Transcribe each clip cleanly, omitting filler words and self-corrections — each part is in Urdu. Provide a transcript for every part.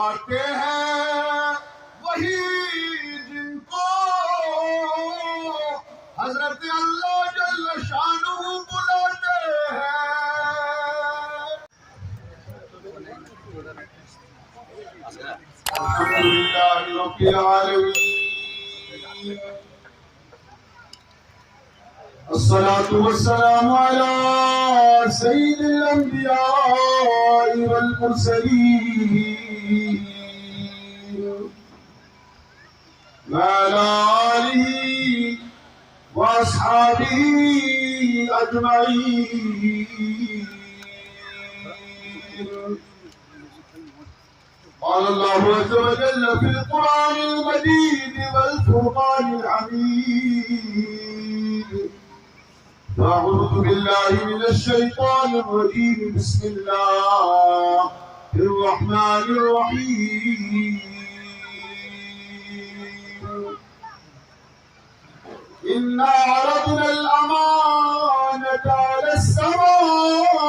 آتے ہیں وہی جن کو حضرت اللہ جل شانہ بلاتے ہیں. الحمدللہ رب العالمین الصلاة والسلام على سيد الأنبياء والمرسلين وعلى آله وأصحابه أجمعين. قال الله عز وجل في القرآن المجيد والفرقان الحميد: أعوذ بالله من الشيطان الرجيم. بسم الله الرحمن الرحيم. إنا عرضنا الأمانة على السماوات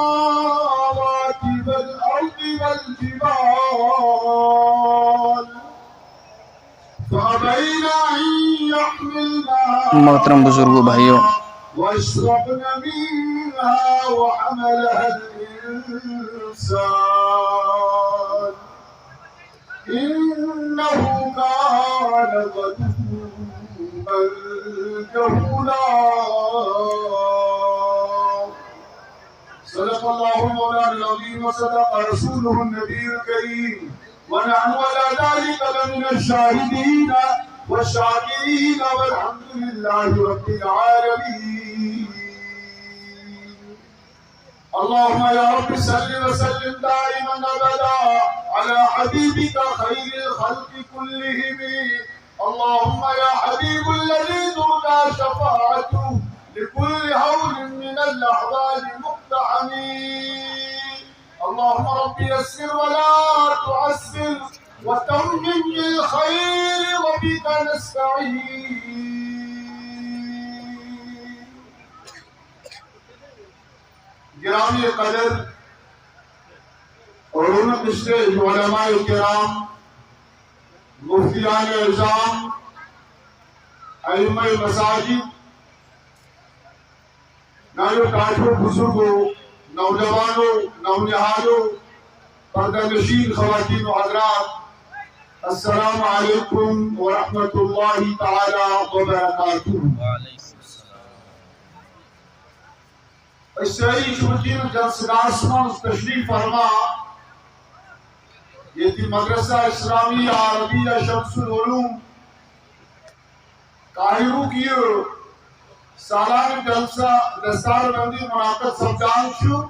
والأرض والجبال فأبين أن يحملنها. محترم بزرگوں بھائیوں، واشربن منها وحملها الإنسان إنه كان ظلوما جهولا. صدق الله مولانا العظيم وصدق رسوله النبي الكريم ونحن على ذلك لمن الشاهدين والشاكرين والحمد لله رب العالمين. اللهم يا رب صل وسلم دائما ابدا على حبيبك خير الخلق كلهم. اللهم يا حبيب الذي ترجى شفاعته لكل هول من الاحوال مقتحم. اللهم رب يسر ولا تعسر وتمم بالخير وبك نستعين. گرامی قدر علوم پچھلے علماء کرام، مفتیان اعظام، ائمہ مساجد، نانو کاٹھوں بزرگوں، نوجوانوں، نونہالوں، پردہ نشین خواتین و حضرات، السلام علیکم ورحمۃ اللہ تعالی وبرکاتہ. اسرائیل شمکین جلسگاس من تشریف فرما یہ تھی مدرسہ اسلامیہ عربیہ شمس العلوم قاہرو کی سالانہ جلسہ دستار بندی منعقد سمجھان شو.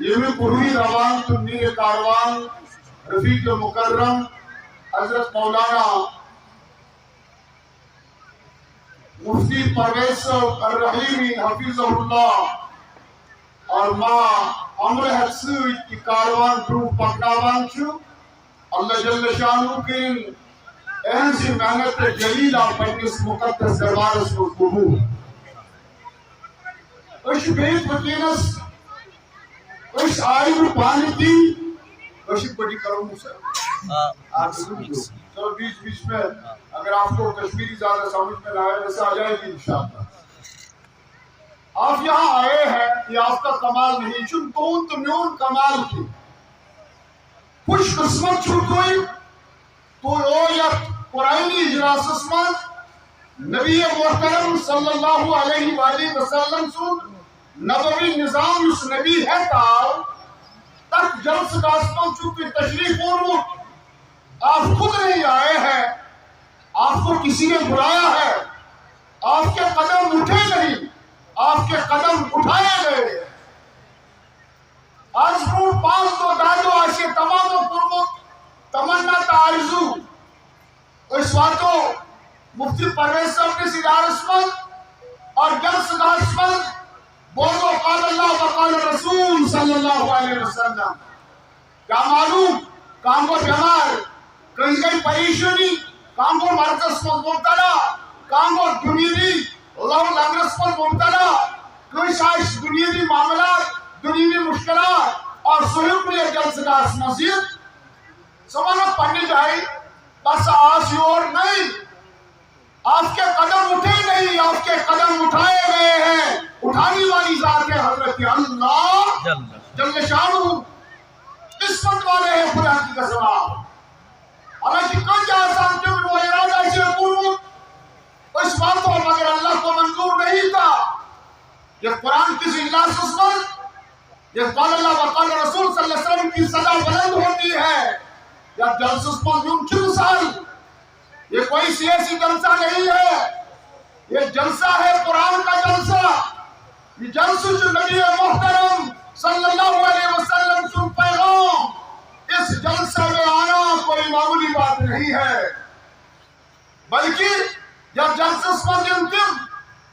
یہ میں قروی روان تنیر کاروان رفیق مکرم حضرت مولانا مفتی پرویز الرحیمی حفیظہ اللہ اور ماں عمر حسوی کی کاروان پرو پکناوان چھو. اللہ جل شانہ کے ایسی محنت جلیلہ پنیس مقدس دربار اس کو قبول. اش بیت وکینس اش آئی رو پانی کی اش بڑی کروں سے چلو بیچ میں اگر آپ کو کشمیری زیادہ سمجھ میں لائے ویسے آ جائے گی انشاءاللہ. آپ یہاں آئے ہیں یہ آپ کا کمال نہیں چون کون تو میون کمال کی خوش قسمت چھو کوئی تو رویت قرآنی اجلاس اسمان نبی محترم صلی اللہ علیہ وآلہ وسلم سن نبوی نظام اس نبی ہے تاؤ تک جلس کا اسمان چونکہ تشریف فرمو. آپ خود نہیں آئے ہیں، آپ کو کسی نے بلایا ہے. آپ کے قدم اٹھے نہیں، آپ کے قدم اٹھائے گئے. آج پور پانچ دو دادو آشے تمام و پرمت تمنا تعارضو اس وقتوں مفتی پرویز صاحب کے سیدار اسمت اور جلس کا اسمت بولو قال اللہ وقال رسول صلی اللہ علیہ وسلم. کیا معلوم کام کو بیمار کہیں کہیں پریشانی کام کو مرکز پر مبتلا کام کو دنیاوی لو لنگرس پر مبتلا کوئی شاید دنیاوی معاملات دنیاوی مشکلات اور صحیح میں جلس کا اسمت سمانہ پڑھنی جائے بس آج یور نہیں، آپ کے قدم اٹھے نہیں، آپ کے قدم اٹھائے گئے ہیں، اٹھانے والی ذات ہے حضرت اللہ جل شانہ، قسمت والے ہیں خدا کی قسم۔ حالانکہ کچھ آسان کیوں وہ ارادہ سے پورو اس بات کو مگر اللہ کو منظور نہیں تھا۔ یہ قرآن کسی ناسوس پر یہ قال اللہ وقال رسول صلی اللہ علیہ وسلم کی صدا بلند ہوتی ہے یا جلسس پر ممکن سال، یہ کوئی سیاسی جلسہ نہیں ہے، یہ جلسہ ہے قرآن کا جلسہ، یہ جلسہ جو نبی محترم صلی اللہ علیہ وسلم سن پیغام، اس جلسہ میں آنا کوئی معمولی بات نہیں ہے، بلکہ جب جلسہ پر انتم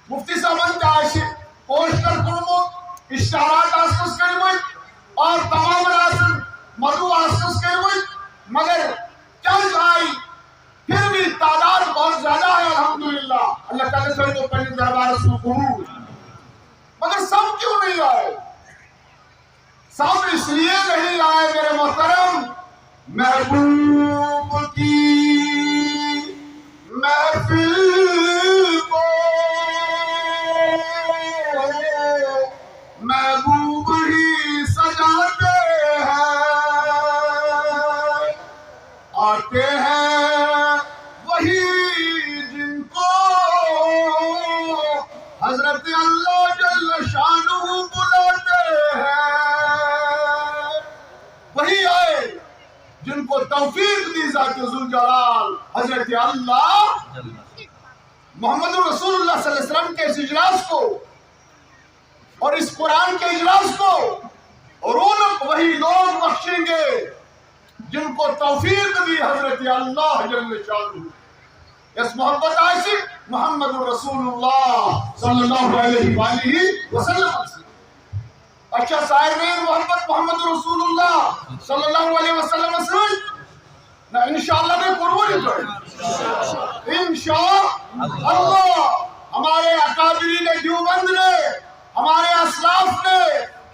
مفتی صاحب چاہے پوسٹر کرمت اشتہارات آسکس کرمت اور تمام آسن مدعو آسکس کرمت، مگر چل آئی پھر بھی تعداد بہت زیادہ ہے الحمدللہ، اللہ تعالیٰ سے تو پہلے دربار اس کو قبول، مگر سب کیوں نہیں آئے؟ سب اس لیے نہیں آئے میرے محترم، محبوب کی محفل کو محبوب ہی سجاتے ہیں، آتے ہیں وہی جن کو حضرت اللہ جل شانہ بلاتے ہیں، وہی آئے جن کو توفیق دی ذات ذوالجلال حضرت اللہ محمد رسول اللہ صلی اللہ علیہ وسلم کے اس اجلاس کو اور اس قرآن کے اجلاس کو رونق وہی لوگ بخشیں گے جن کو توفیق دی حضرت اللہ جل شانہ۔ اس محبت آئیسی محمد رسول اللہ صلی اللہ علیہ وآلہ وسلم، اچھا سائر میں محبت محمد رسول اللہ صلی اللہ علیہ وسلم سے نہ انشاءاللہ میں قربانی پڑے انشاءاللہ۔ ہمارے اکابرین دیوبند نے، ہمارے اسلاف نے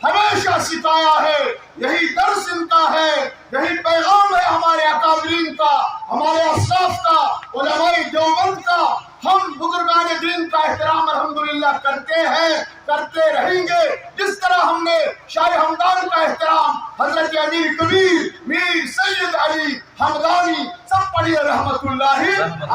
ہمیشہ سکھایا ہے، یہی درس ان کا ہے، یہی پیغام ہے ہمارے اکابرین کا، ہمارے اسلاف کا، علماء دیوبند کا۔ ہم بزرگان دین کا احترام الحمدللہ کرتے ہیں، کرتے رہیں گے، جس طرح ہم نے شاہ ہمدان کا احترام حضرت امیر کبیر میر سید علی ہمدانی سب پڑھیے رحمت اللہ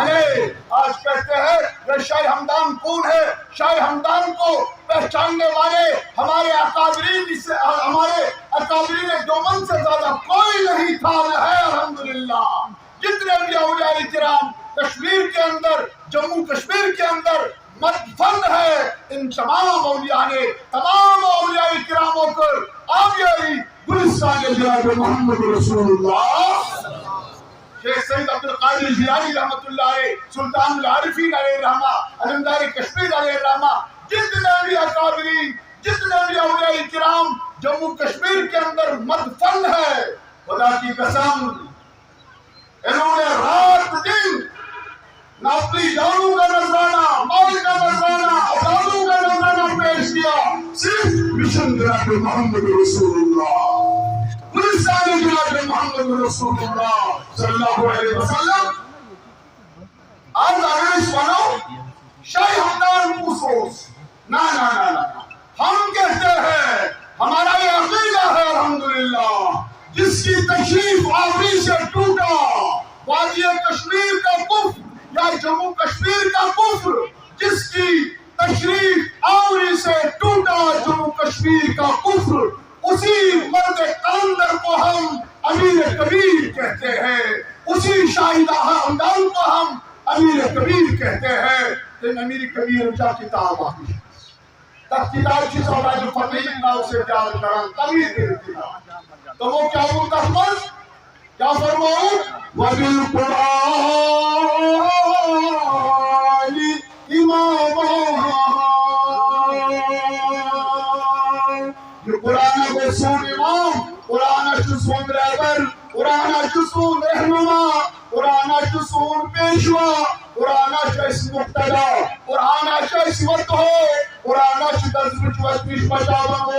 علیہ۔ آج کہتے ہیں کہ شاہ ہمدان کون ہے؟ شاہ ہمدان کو پہچاننے والے ہمارے اکابرین سے، ہمارے اکابرین دیوبند سے زیادہ کوئی نہیں تھا ہے الحمدللہ۔ جتنے بھی اولیاء کرام کشمیر کے اندر، جموں کشمیر کے اندر مدفن ہے، ان تمام اولیاء نے، تمام اولیاء کراموں پر آبیائی گلستان جناب محمد رسول اللہ، شیخ سید عبدالقادر جیلانی رحمت اللہ علیہ، سلطان العارفین علیہ رحمہ، علمدار کشمیر علیہ رحمہ، جتنے بھی اکابرین، جتنے بھی اولیاء کرام جموں کشمیر کے اندر مدفن ہے، خدا کی قسم انہوں نے رات دن نہ اپنی جانوں کا نذرانہ، مال کا نذرانہ، اولادوں کا نذرانہ پیش کیا، صرف مشن جناب محمد رسول اللہ، گلستان جناب محمد رسول اللہ صلی اللہ علیہ وسلم۔ آج آگرش بنو شاہ ہمدان موسوس، نا نا نا نا، ہم کہتے ہیں ہمارا یہ عقیدہ ہے الحمدللہ، جس کی تشریف آوری سے ٹوٹا وادی کشمیر کا کفر یا جموں کشمیر کا کفر، جس کی تشریف آوری سے ٹوٹا جموں کشمیر کا کفر، اسی مرد قلندر کو ہم امیر کبیر کہتے ہیں، اسی شاہدہ ہمدان کو ہم امیر کبیر کہتے ہیں۔ لیکن امیر کبیر جا کتاب آتی ہے، تب کتاب کی سوال جو فتح اللہ سے پیار کرن کبیر دیتی ہے، تو وہ کیا بولتا ہے؟ کیا فرماؤں؟ وَبِالْقُرْآنِ إِمَامًا، یہ قرآن کو سون امام، قرآن شسون رہبر، قرآن شسون رہنما، قرآن شسون پیشوا، قرآن شس مقتدا، قرآن شس وقت ہو، قرآن شدز بچوت پیش بچاوا ہو،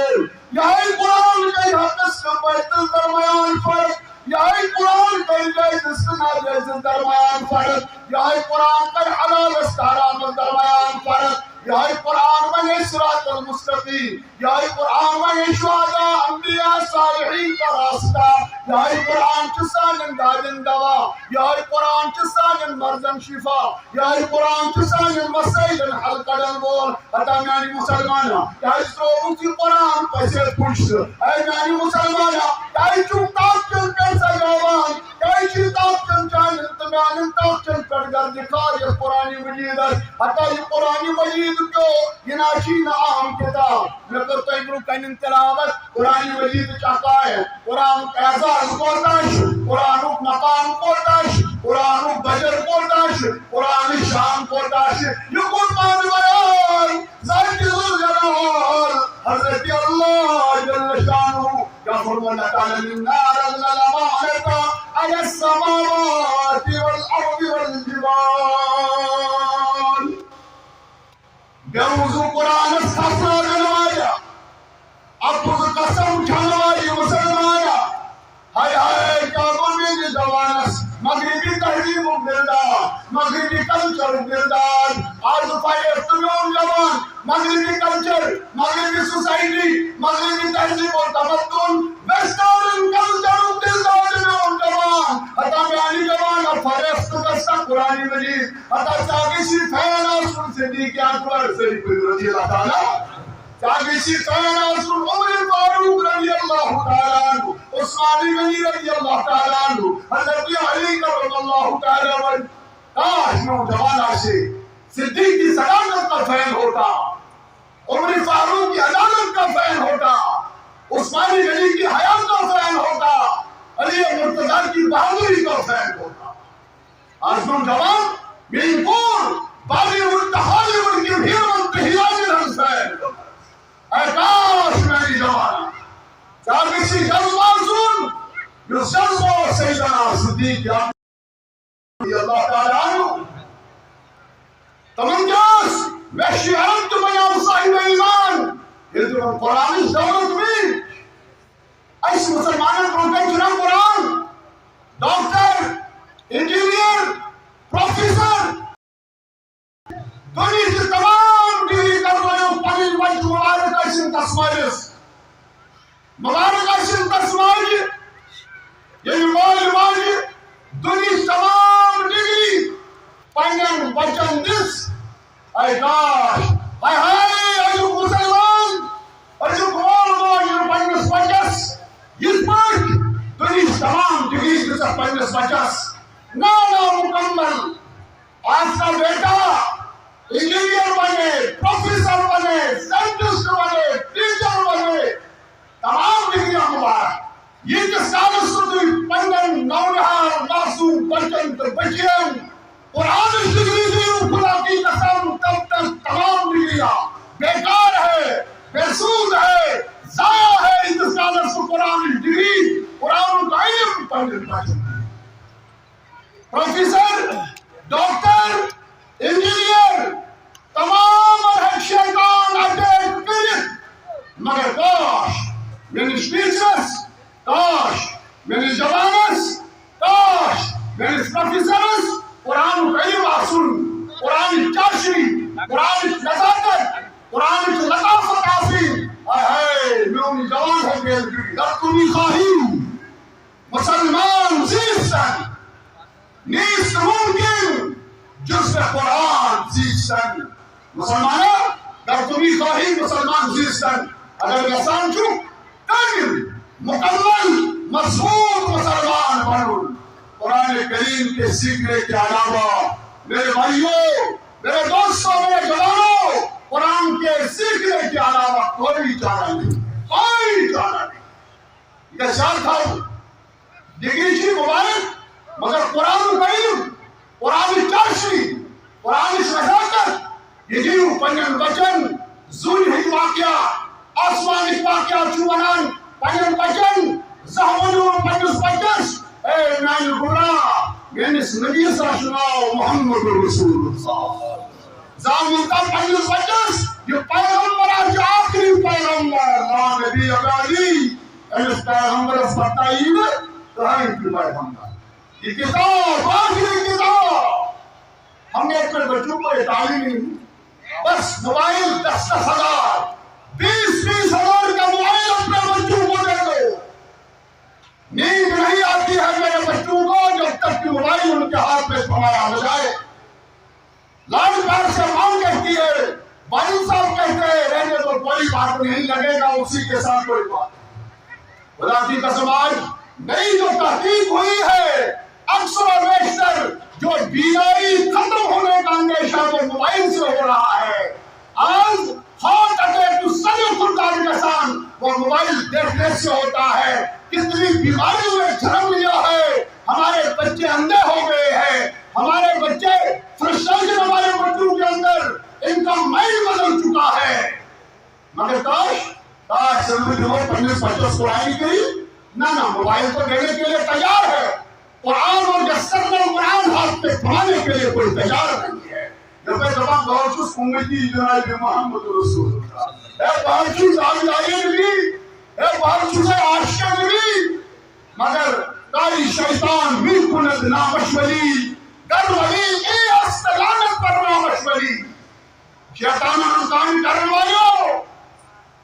یہی قرآن کے حقس کا بیت درمیان فرق، یہ قرآن کر جائز ناجائز درمیان فرق، یہ قرآن کر حلال حرام درمیان فرق، یہ قرآن میں صراط المستقیم، یہ قرآن میں شہداء انبیاء صالحین کا راستہ، یہ قرآن چسان دادن دوا، یہ قرآن چسان مرزن شفا، یہ قرآن چسان مسائل حل کرن بول. اتا میانی مسلمانا یہ سروسی قرآن پیسے پوچھ اے میانی مسلمانا یہ چوکتاک چل پیسا جوان یہ چیتاک چل چان انتمیان تاک چل پر گر دکھار یہ قرآن مجید ہے. اتا یہ قرآن مجید کو یہ ناشین عام کتاب میں کرتا ہوں کنن تلاوت قرآن مجید چاہتا ہے. قرآن اعزاز کو داش، قرآن مقام کو داش، قرآن بجر کو داش، قرآن شام کو داش. یہ قرآن بیان ذات ذوالجلال حضرت اللہ جل شانہ کیا فرمانا تعالی انا عرضنا الامانة على السماوات والارض والجبال. بیوزو قرآن خاصا جنوایا اپوز قسم چھنوائی مسلمانا ہائے ہائے کیا بمیدی دوانس مغربی تحریم بردار، مغربی کلچر بردار. آج پائے افتمیون جوان مغربی کلچر، مغربی سوسائٹی، مغربی تہذیب و تمدن، ویسٹرن کلچر بردار جنون جوان. حتا میانی جوان افریست کسا قرآن مجید حتا چاگیسی فین آسون صدیق اکبر صدیق رضی اللہ تعالیٰ، چاگیسی فین آسون عمر فاروق رضی اللہ تعالیٰ عنہ، عثمانی غنی رضی اللہ تعالیٰ عنہ، حضرت علی کرم اللہ تعالیٰ عنہ. کاش نوجوان سے صدیق کی صداقت کا فین ہوتا، عمر فاروق کی عدالت کا فین ہوتا، عثمانی غنی کی حیات کا فین ہوتا، علی مرتضی کی بہادری کا فین ہوتا. آج نوجوان مینپور بالی وڈ ہالی وڈ کی بھیڑ منتحیانی رنگ فین ہوتا. اے کاش میری جوان چاگیسی جذبہ سن جو جذبہ سیدنا صدیق رضی اللہ تعالیٰ عنہ تمنجاس وحشی عرب تو بیان صاحب ایمان یہ تو قرآن اس دولت میں ایس مسلمانوں کو چنا قرآن ڈاکٹر، انجینئر، پروفیسر دنیا کی تمام ڈگری کر رہے ہو. پنج وجہ مبارک ایسن تسمائیس مبارک ایسن تسمائی یہ مالی دنیا تمام ڈگری پنجن بچن دس. اے کاش ہائے ہائے ایو مسلمان ایو مول پنجس بچس اس پر دنیا تمام ڈگری دس پنجس بچس نانا مکمل. آج کا بیٹا انجینئر بنے، پروفیسر بنے، سائنٹسٹ بنے، ٹیچر بنے، تمام ڈگریاں مبارک. یہ کہ سالس سدی پنجن نونہار معصوم بچن تو بچین قرآن اس ڈگری دی خدا کی قسم تب تک تمام ڈگریاں بیکار ہے، بے سود ہے، ضائع ہے. اس سالس قرآن اس ڈگری قرآن کا علم پنجن بچن پروفیسر، ڈاکٹر، انجینئر تمام اور شیطان اٹیک کرت. مگر کاش میری سپیچرس، کاش میری جوانس، کاش میری پروفیسرس قرآن کریم آسن، قرآن چاشی، قرآن نزاکت، قرآن لطافت آسین. اے میونی جوان ہے گیل گری لکھنی خواہی مسلمان زیستن نیست ممکن جز قرآن زیستن. مسلمانہ در تمی خواہی مسلمان زیستن اگر نسان چو کامل مکمل مضبوط مسلمان بنو. قرآن کریم کے سیکھنے کے علاوہ میرے بھائیوں، میرے دوستوں، میرے جوانوں، قرآن کے سیکھنے کے علاوہ کوئی چارہ نہیں، کوئی چارہ نہیں. یہ خیال تھا ڈگری جی مبارک مگر قرآن کریم، قرآن چارشی، قرآن نزاکت یہ جیو پنجن بچن زوی ہی واقعہ آسمانی واقعہ چوبنان پنجن بچن زہمنو پنجس بچس. اے نائن گمراہ یعنی نبی ساشناو محمد رسول اللہ زامنتا پنجس بچس یہ پیغمبر آج آخری پیغمبر لا نبی ابراہی اس پیغمبر اس بتائیب کہاں کی پیغمبر یہ کتاب آخری کتاب ہم نے اپنے بچوں کو یہ تعلیم نہیں بس موبائل 10,000 20,000 کا موبائل اپنے بچوں کو دے دو نیند نہیں آتی ہے میرے بچوں کو جب تک کہ موبائل ان کے ہاتھ میں تھمایا نہ جائے لاڈ پیار سے ماں کہتی ہے والد صاحب کہتے ہیں رہنے تو کوئی بات نہیں لگے گا اسی کے ساتھ کوئی بات خدا کی قسم آج نئی جو تحقیق ہوئی ہے اکثر و بیشتر جو بیماری ختم ہونے کا اندیشہ وہ موبائل سے ہو رہا ہے آج ہارٹ اٹیک تو سبھی خوددار انسان وہ موبائل دیکھنے سے ہوتا ہے کتنی بیماریوں میں جنم لیا ہے ہمارے بچے اندھے ہو گئے ہیں ہمارے بچے فرسٹریشن ہمارے بچوں کے اندر ان کا مائنڈ بدل چکا ہے مگر کاش سنبھل جو 25 قرآن کی نہ موبائل کو دینے کے لیے تیار ہے قرآن اور جسر میں قرآن ہاتھ پہ تھمانے کے لیے کوئی تیار نہیں ہے جب میں زبان بہت امتی جناب محمد رسول اللہ اے بہت چیز آگے آئیے نبی اے بہت چیزیں عاشق نبی مگر کاری شیطان بالکل ادنا مشوری در ولی ای استلانت کرنا مشوری شیطان کام کرنے والوں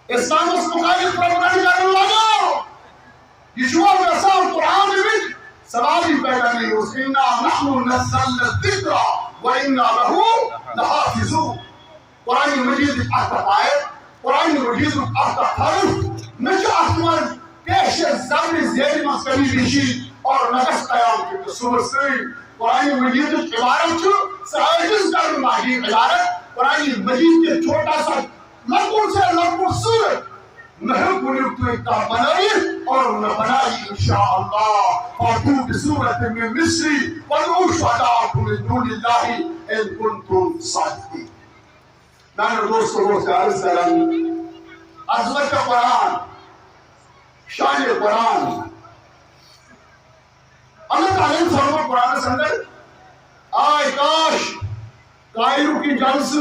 اسلام اس مخالف پروپگنڈ کرنے والوں یشوع ویسا قرآن میں سوال ہی پیدا نہیں اس انا نحن نزلنا الذکر وانا له لحافظون قرآن مجید احتى آیت قرآن مجید احتى حرف نجا احتمال پیش زمین زیر مسئلی بیشی اور نقص قیام کی سور سری قرآن مجید عبارت سعیدز کرنے والی عبارت قرآن مجید کے چھوٹا سا لگور سے لگور سورت نہیں بنیت ایتا بنائی اور نہ بنائی انشاءاللہ فاتو بسورت میں مصری ودعو شہداءکم من دون اللہ ان کنتم صادقین میں نے دوستوں سے عرض کروں عظمت قرآن شان قرآن اللہ تعالیٰ نے فرما قرآن سے اندر آئے کاش کائرو کی جلس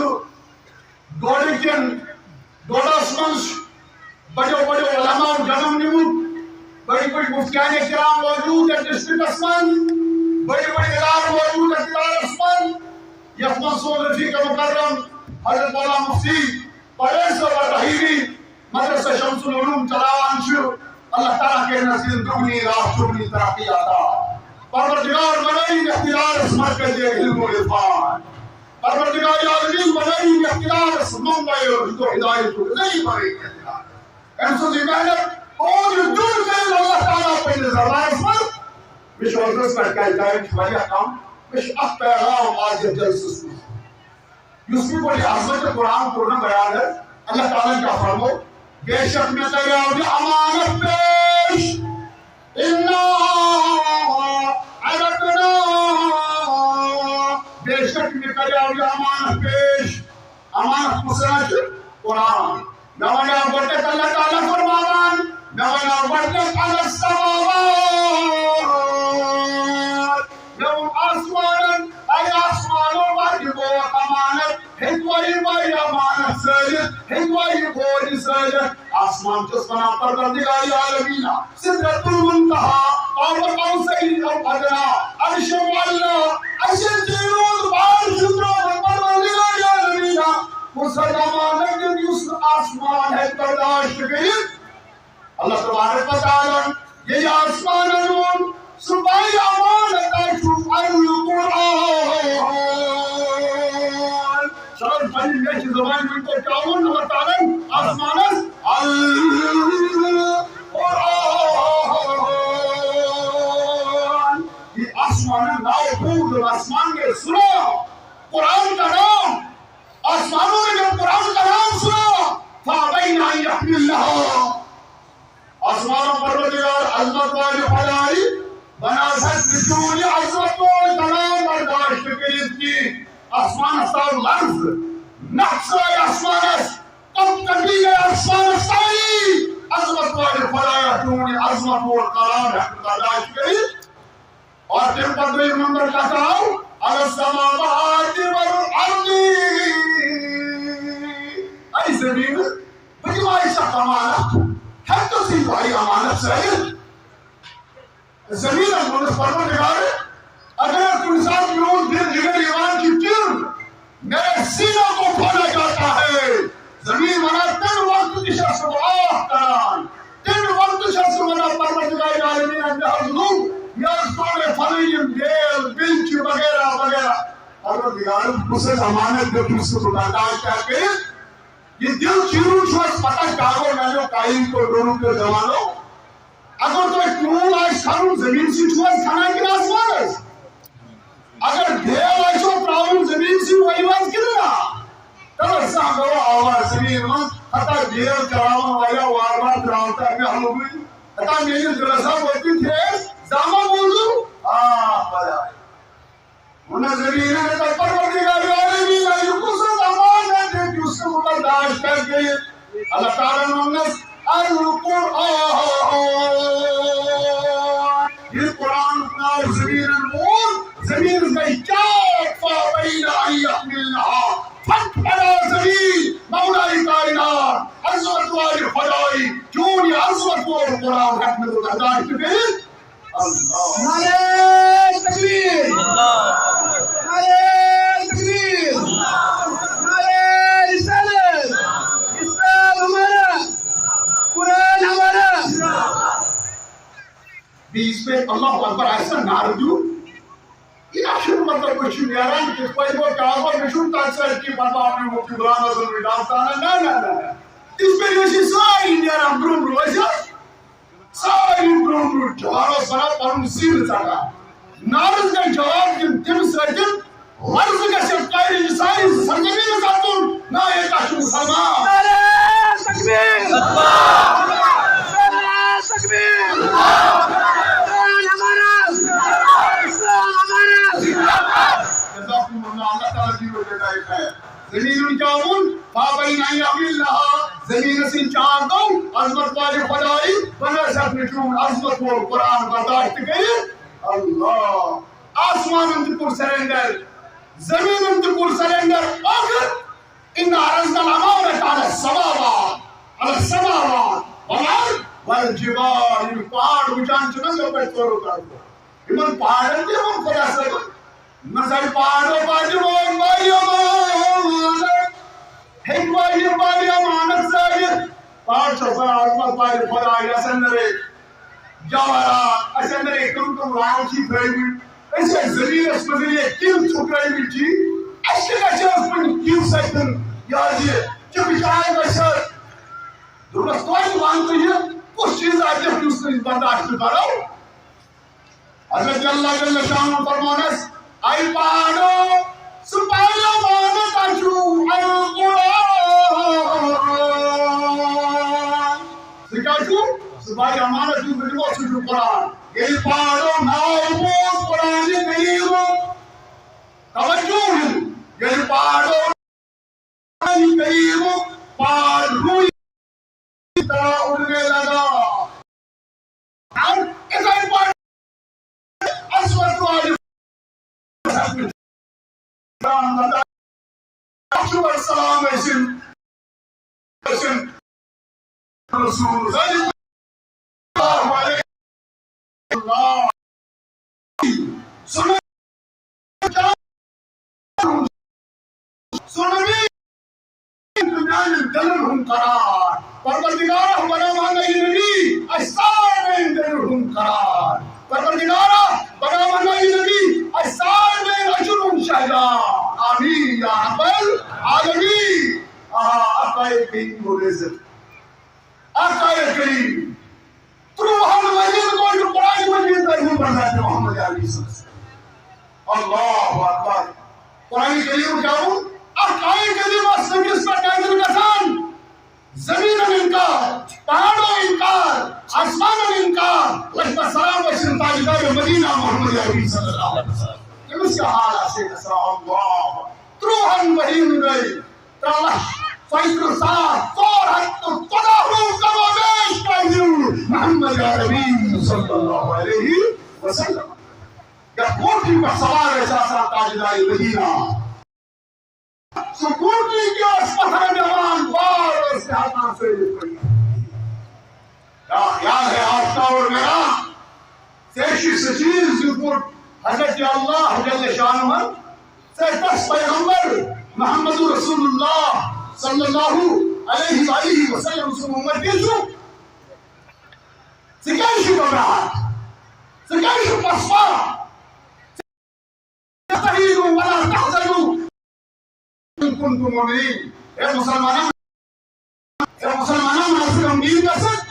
دوڑکن دوڑاس منش بڑے بڑے علماء جنم نمود بڑی بڑی مفتیان کرام موجود ہے ڈسٹرکٹ اسمان بڑی بڑی ادارے موجود ہے ادارے اسمان یفمن سول رفیق مکرم حضرت مولا مفتی پریز و رحیمی مدرسہ شمس العلوم چلاوان شو اللہ تعالیٰ کے نزدیک دگنی راہ چگنی ترقی آتا پروردگار بنائی اختیار اس مرکز علم و عرفان پروردگار عالمین بنائی اختیار اس منبع اور ہدایت کو نہیں بنائی اختیار انسو دی محنت اور دور سے اللہ تعالیٰ پہلے زبان اس پر مش وزرس پر کئی دائم چھوڑی اقام مش اخ پیغام آج جلسس میں یوسفی کو عظمت قرآن قرآن بیان ہے اللہ تعالیٰ کا فرمو بے شک میں تیار امانت پیش انا عرقنا بے شک میں تیار امانت پیش امانت مسرح قرآن نوانا بڑھتے اللہ تعالیٰ فرمان نوانا بڑھتے اللہ السماوات یوم آسمان ای آسمانوں واجب و امانت ہدوائی بائی امانت سیدت ہدوائی بوجھ سیدت آسمان جس بنا پروردگار عالمین سدرت المنتہا اور قوسین او ادنا عرش واللہ عشر جنود بار شدروں پروردگار عالمین مسلمان جب اس آسمان ہے برداشت گئی اللہ تبارک و تعالی یہ آسمان انون سبائی امانت اشوف القرآن شرط بنی نیچ زبان میں تو چاہون اللہ تعالی آسمان القرآن یہ آسمان ناؤ پور آسمان میں سنو قرآن کا نام آسمانوں نے جب قرآن کا نام سنا فابین ان یحملنها آسمانوں پروردگار عظمت والی خدائی بناست بشون عظمت والی کلام برداشت کرید کی آسمان استار لرز نحس آئی آسمان است کم کبھی گئے آسمان استاری عظمت والی خدائی شون عظمت والی کلام برداشت کرید اور تم پر دوئی منظر کا کہاؤ علی السماوات والارض ای زمین بجمائی سا امانت ہے تو سی بھائی امانت سہل زمین المنس پروردگار اگر تم ساتھ میون دل جگر ایمان کی تیر میرے سینہ کو کھولا جاتا ہے زمین منا تن وقت کی شخص کو آہ کران تن وقت شخص منا پروردگار عالمین انجا حضور یا سوڑے فلیم دیل بلچ وغیرہ وغیرہ پروردگار اسے زمانے دل اس کو برداشت کیا کہ یہ دل چیروں چھوڑ پتہ کارو میں جو قائم کو دونوں کے زمانوں اگر تو ایک نول آئیس کھانوں زمین سی چھوڑ کھانا کی آسمان ہے اگر دیل آئیسو پراؤن زمین سی وہی بات کرنا تب ایسا گو آواز زمین من حتی دیل چراؤن وایا وارمار پراؤنتا ہے میں حلو گئی حتی میری جلسہ بولتی تھے زامہ بولو بڑا انہیں زمین ہے تو پروردگار عالمین یکوسا زمان ہے کہ اس کو برداشت کر کے اللہ تعالیٰ نے القرآن یہ قرآن اپنا زمین المور زمین زیجات فابین آئی احملنہا فتح بلا زمین مولائی کائنات عظمت والی خدائی جونی عظمت والی قرآن حکمت و تحدائی تبین اللہ نعرہ تکبیر نعرہ تکبیر نعرہ رسالت اسلام ہمارا قرآن ہمارا بیس پہ اللہ اکبر ایسا ناردو یہ آخر مطلب کچھ نیاران کس پہ وہ کعبہ مشہور تاکسر کی بابا اپنے وہ کبران ازل میں ڈالتانا نا اس پہ یہ سائی نیاران برون رو ایسا سائی برون رو جوارو سنا پرون سیر ساکا نارد کا جواب جن تم سرجن ورز کا شفقائی سائی سرجنی ساتون نا ایک آشو سلمان نعرہ تکبیر نعرہ تکبیر قرآن ہمارا اسلام ہمارا جزاکم اللہ تعالیٰ کی وجہ کا ہے زمین جاؤن فابین آئی احملنہا زمین سن چاہاں دو عظمت والی خدائی بنا سب نشون عظمت و قرآن برداشت گئی اللہ آسمان انتقل سرندر زمین انتقل سرندر آخر ان عرضنا الامانت على السماوات والارض والجبال ان پہاڑ بجان چنن جو پہ تورو کرو ان پہاڑن دے ہم خدا سے مزل پہاڑوں باجی مون بائی امانت ہیک بائی امانت سایر پہاڑ چھوڑا عظمت بائی خدای اسندرے جاورات اسندرے کم راؤں سی پھیلی ایسے زمین اس مزلی کل چھکرائی بچی اشکا چاہت من کل سیتن یادی چپ چاہے بشر درستوائی مانتے ہیں کچھ چیز آتے ہیں اس نے برداشت کرو حضرت اللہ جل شانہ فرمانس آئی پہاڑو سپاہی امانت اچھو القرآن سکاچو سپاہی امانت اچھو بلو سجو قرآن یہ پہاڑو ناؤبوز قرآن کریم توجہ یہ پہاڑو قرآن کریم پہاڑ روئی طرح اڑنے لگا اور اسے پہاڑ اسود والی السلام علیکم رسول اللہ علیہ اللہ سنو سنوی دنیان دلرہم قرار پروردگارہ بنا مانا یہ نبی اجسار دلرہم قرار پروردگارہ بنا مانا یہ نبی اجسار رجل شہدان آمین یا رب العالمین آقائے کریم و رزق آقائے کریم روحان مجید کو جو قرآن مجید ترجمہ برداشت محمد علیہ السلام اللہ اکبر قرآن کریم کہوں آقائے کریم اس پر نازل کسان زمین انکار پہاڑوں انکار آسمان انکار لکھتا سلام و تاجدار مدینہ محمد علیہ السلام اس کا حال آسے کسا اللہ روحان مہین گئی ترالح فیتر ساتھ فور حد تو تدہو کمابیش کائیو محمد عربی صلی اللہ علیہ وسلم جب کوٹی پر سوار احساسا تاجدار مدینہ سکوٹی کی اسپہر جوان بار اور سیاحتان سے لکھ پڑی کیا خیال ہے آپ کا اور میرا Seçi seçiz yutmur Hazreti Allah Celle Şanı'nın seçtas Peygamber Muhammedur Resulullah sallallahu aleyhi ve sellem ümmet yesu. Sekian şu kabrahat. Sekian şu pasma. Tahidu ve la tahzanu. Kuntum mu'minin. Ey Müslümanlar nasıl umid kasıt?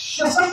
66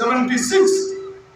76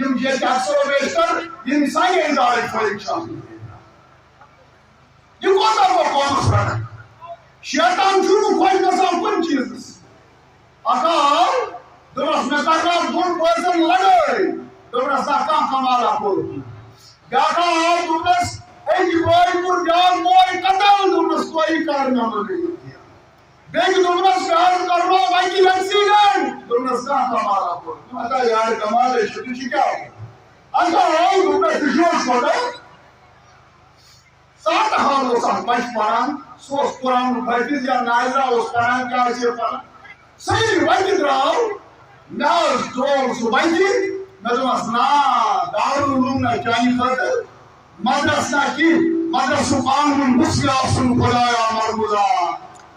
Yim yekasor beşler, yim sayı idare koyacağım. Yim kadar bu konuşlar. Şeytan şunu koymazsan kun çiziz. Akal, duras mekara dun person lagay. Duras akam kamala kol. Yakal duras eki boy pur jan boy katal duras koi karna mane. Beg duras kar karno baki accident. Duras ka kamala kol. Mata yaar kamal hai shudi kya? Anga hai duras dijos koda. Saat halo sa panch paran, sos paran bhaitis ya naira os paran kya ase paran. Sahi bhaitis rao. Nas dol subaiti. Nadumas na darul ulum na chani khater. Madrasa ki madrasu qanun musliya sun khudaya marmuza.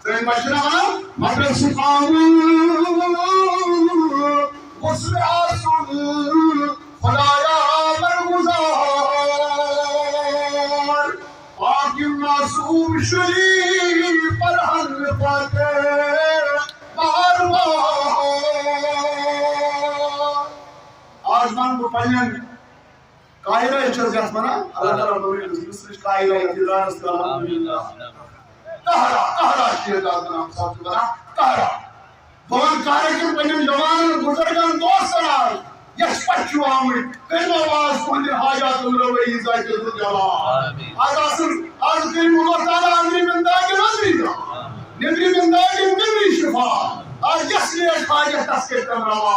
Sayın Başkanım, madrasa qanun musliya sun khudaya marmuza. Hakim masum şerif parhan fateh marma. Azman bu panjang Kahire içeceğiz bana. Allah Teala böyle Mısır Kahire iktidar alhamdulillah. Kahra şiirler nam sabit bana. Kahra. Doğan kahre ke panjang jawan buzurgan dostlar. Yaş paçu amit. Kırma vaaz kundir hajatul ravi izaytul jalal. Azasın azkir Allah Teala amri mendagi nazriya. Nebri mendagi nebri şifa. Az yasliye hajat tasketan rava.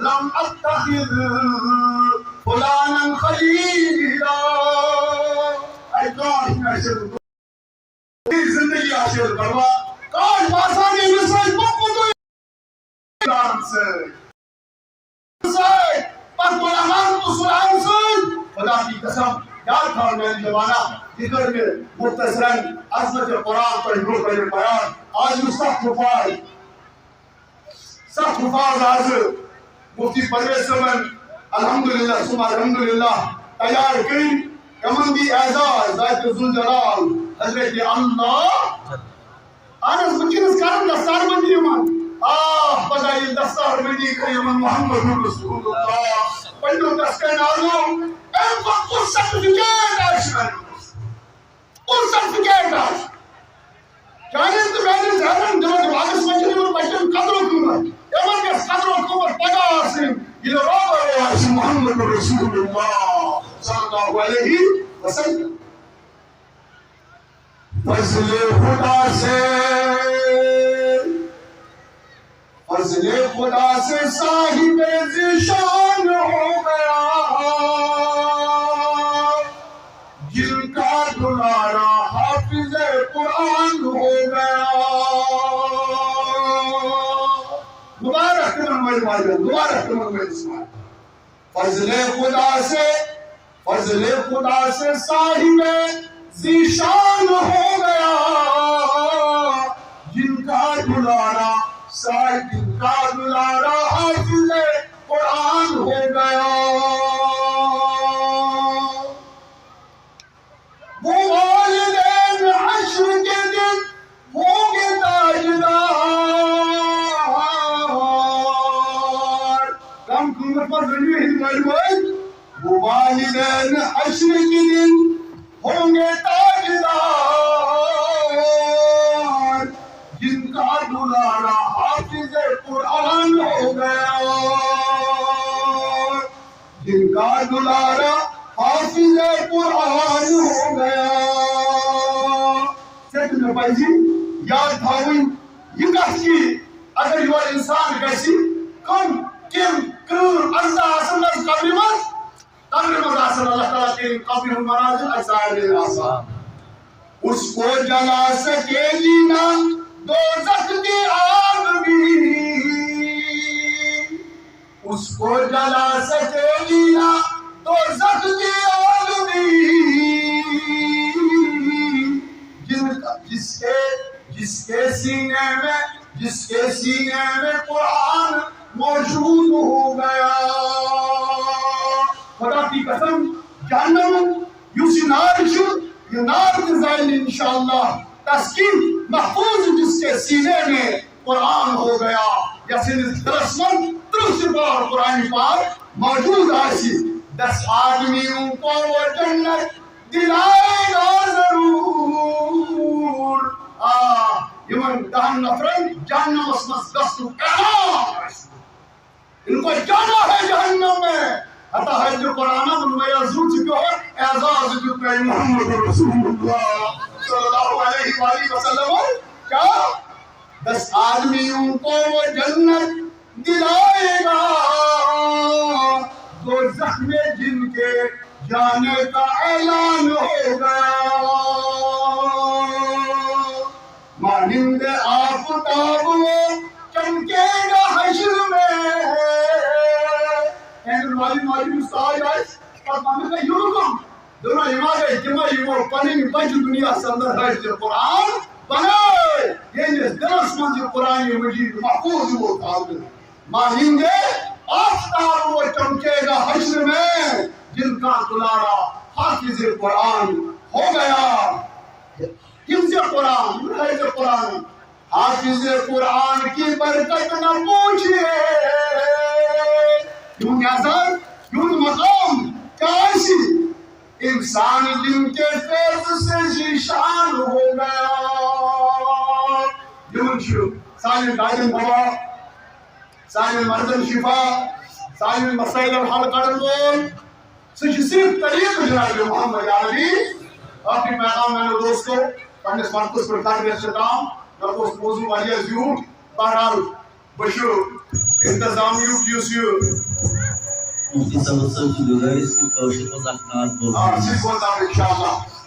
لم أتخذ فلانا خليلا أي كاش نشر زندگی آشر بروا کاش باسانی مساج بکو دان سے پر غلامان تو سلام سے خدا کی قسم یاد تھا میں جوانا ذکر میں مختصرا عظمت قرآن پر روح پر بیان آج مستق مفاد سخت حفاظ حاضر مفتی پرویز صاحب الحمدللہ ثم الحمدللہ تیار کریں یمن دی اعزاز ذات ذوالجلال حضرت اللہ آنس بچینس کرن دستار بندی یمن بدائی دستار بندی کر یمن محمد رسول اللہ پنڈو دستے نازو ایم کو سرٹیفکیٹ آشکر سرٹیفکیٹ آشکر چاہیے تو میں نے زیادن جب واقعی سمجھنے اور بچن قدر حکومت یمن کے قدر حکومت پگا سے یہ روبر ہے محمد رسول اللہ صلی اللہ علیہ وسلم فضل خدا سے صاحب ذیشان ہو گیا جن کا دلارا حافظ قرآن ہو گیا مبارک فضل خدا سے صاحب ذیشان ہو گیا جن کا دلارا حافظ قرآن ہو گیا وہ والدین حشر کے دن ہوں گے تاجدار کم قیمت پر ضروری ہے وہ والدین حشر کے دن ہوں گے تاجدار جن کا دلارا حافظ قرآن ہو گیا جن کا دلارا حافظ قرآن ہو گیا سیکنڈ بھائی جی یاد تھاویں یہ کہتی اگر یہ انسان کیسی کم کم کرور ارزا حسن از قبر مز حسن اللہ تعالیٰ کے قبر المنازل اجزائر آسان اس کو جلا سکے گی نہ دوزخ کی آگ بھی اس کو جلا سکے گی نہ دوزخ کی آگ بھی جس کے سینے میں قرآن موجود ہو گیا خدا کی قسم جہنم یوسی نار شد یہ نار تزائل انشاءاللہ تسکین محفوظ جس کے سینے میں قرآن ہو گیا یا سنس درسمن درست بار قرآن پاک موجود آسی 10 آدمیوں کو وہ جنت دلائے گا ضرور یمن 10 نفرن جہنم اسمس دستو اعلان ان کو جانا ہے جہنم میں حتی ہے جو قرآن من میں ازور چکے ہو اعزاز جو کہ محمد رسول اللہ صلی اللہ علیہ وآلہ وسلم کیا 10 آدمیوں کو وہ جنت دلائے گا دوزخ میں جن کے جانے کا اعلان ہو گیا مانند آفتاب وہ چمکے گا حشر میں والی مستعد آئے اور مانے کا یوں کم دونوں امام اجتماعی وہ پنی بچ دنیا سندر ہے جو قرآن بنائے یہ درس منزل قرآن مجید محفوظ وہ قابل مانند آفتاب وہ چمکے گا حشر میں جن کا دلارا حافظ قرآن ہو گیا حفظ قرآن حافظ قرآن کی برکت نہ پوچھئے کیوں نیازت کیوں مقام کیا ایسی انسان جن کے فیض سے ذیشان ہو گیا جنشو سائن دائم بابا سائن مردن شفا سائن مسائل الحال کرن بول سچ صرف طریق جناب محمد عربی اپنی پیغام میں نے دوستو پنس مرکز پر کر اختتام میں دوست موضوع والی زیوٹ بہرحال بشو انتظامی کیوسیو مفتی صاحب کی گزارش کی کوشش کو ذکر بول صرف ہوتا ہے انشاءاللہ